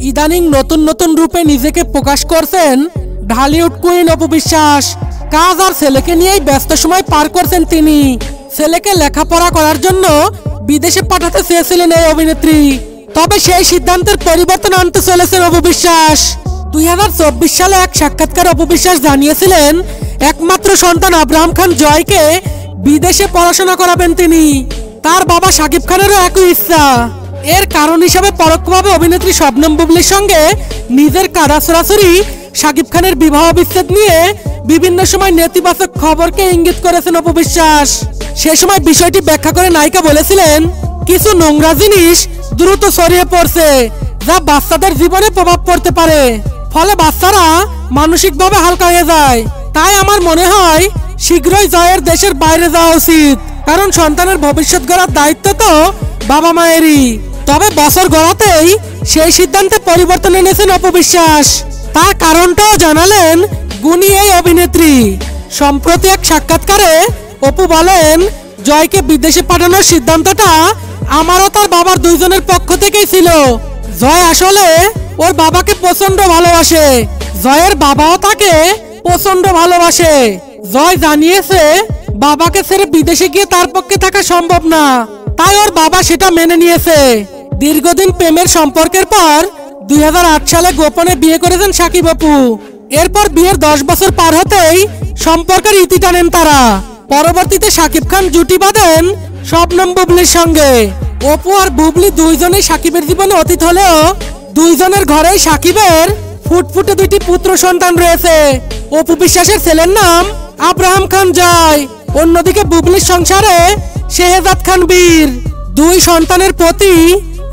ইদানিং নতুন নতুন রূপে নিজেকে প্রকাশ করছেন ঢালিউড কুইন অপু বিশ্বাস। কাজ আর ছেলেকে নিয়েই ব্যস্ত সময় পার করছেন তিনি। ছেলেকে লেখাপড়া করার জন্য বিদেশে পাঠাতে চেয়েছিলেন এই অভিনেত্রী, তবে সেই সিদ্ধান্তের পরিবর্তন আনতে চলেছেন অপু বিশ্বাস। 2024 সালে এক সাক্ষাৎকারে অপু বিশ্বাস জানিয়েছিলেন একমাত্র সন্তান আব্রাহাম খান জয়কে বিদেশে পড়াশোনা করাবেন তিনি। তার বাবা শাকিব খানেরও একই ইচ্ছা। এর কারণ হিসেবে পরোক্ষভাবে অভিনেত্রী শবনম বুবলির সঙ্গে নিজের কাদা ছড়াছড়ি, শাকিব খানের বিবাহ বিচ্ছেদ নিয়ে বিভিন্ন সময় নেতিবাচক খবরকে ইঙ্গিত করেছেন অপু বিশ্বাস। সে সময় বিষয়টি ব্যাখ্যা করে নায়িকা বলেছিলেন, কিছু নোংরা জিনিস দ্রুত ছড়িয়ে পড়ছে যা বাচ্চাদের জীবনে প্রভাব পড়তে পারে, ফলে বাচ্চারা মানসিকভাবে হালকা হয়ে যায়। তাই আমার মনে হয় শীঘ্রই জয়ের দেশের বাইরে যাওয়া উচিত, কারণ সন্তানের ভবিষ্যৎ গড়ার দায়িত্ব তো বাবা মায়েরই। তবে বছর গড়াতেই সেই সিদ্ধান্তে পরিবর্তন এনেছেন অপু বিশ্বাস। তার কারণটাও জানালেন গুণী এই অভিনেত্রী। সম্প্রতি এক সাক্ষাৎকারে অপু বলেন, জয়কে বিদেশে পাঠানোর সিদ্ধান্তটা আমার ও তার বাবার দুইজনের পক্ষ থেকেই ছিল। জয় আসলে ওর বাবাকে প্রচন্ড ভালোবাসে, জয়ের বাবাও তাকে প্রচন্ড ভালোবাসে। জয় জানিয়েছে বাবাকে ছেড়ে বিদেশে গিয়ে তার পক্ষে থাকা সম্ভব না, তাই ওর বাবা সেটা মেনে নিয়েছে। দীর্ঘদিন প্রেমের সম্পর্কের পর 2008 সালে গোপনে বিয়ে করেছেন সাকিব অপু। এরপর বিয়ের 10 বছর পার হতেই সম্পর্কের ইতি টানেন তারা। পরবর্তীতে সাকিব খান জুটি বাঁধেন শবনম বুবলির সঙ্গে। অপু আর বুবলি দুইজনেই সাকিবের জীবনে অতীত হলেও দুইজনের ঘরেই সাকিবের ফুটফুটে দুইটি পুত্র সন্তান রয়েছে। অপু বিশ্বাসের ছেলের নাম আব্রাহাম খান জয়, অন্যদিকে বুবলির সংসারে শেহজাদ খান বীর। দুই সন্তানের প্রতি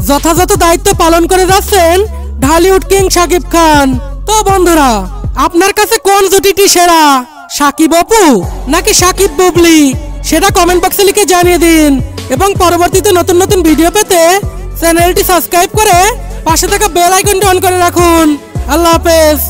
যথাযথ দায়িত্ব পালন করে যাচ্ছেন ঢালিউড কিং সাকিব খান। তো বন্ধুরা, আপনার কাছে কোন জুটিটি সেরা, সাকিব অপু নাকি সাকিব বুবলি, সেটা কমেন্ট বক্সে লিখে জানিয়ে দিন। এবং পরবর্তীতে নতুন নতুন ভিডিও পেতে চ্যানেলটি সাবস্ক্রাইব করে পাশে থাকা বেল আইকনটি অন করে রাখুন। আল্লাহ হাফেজ।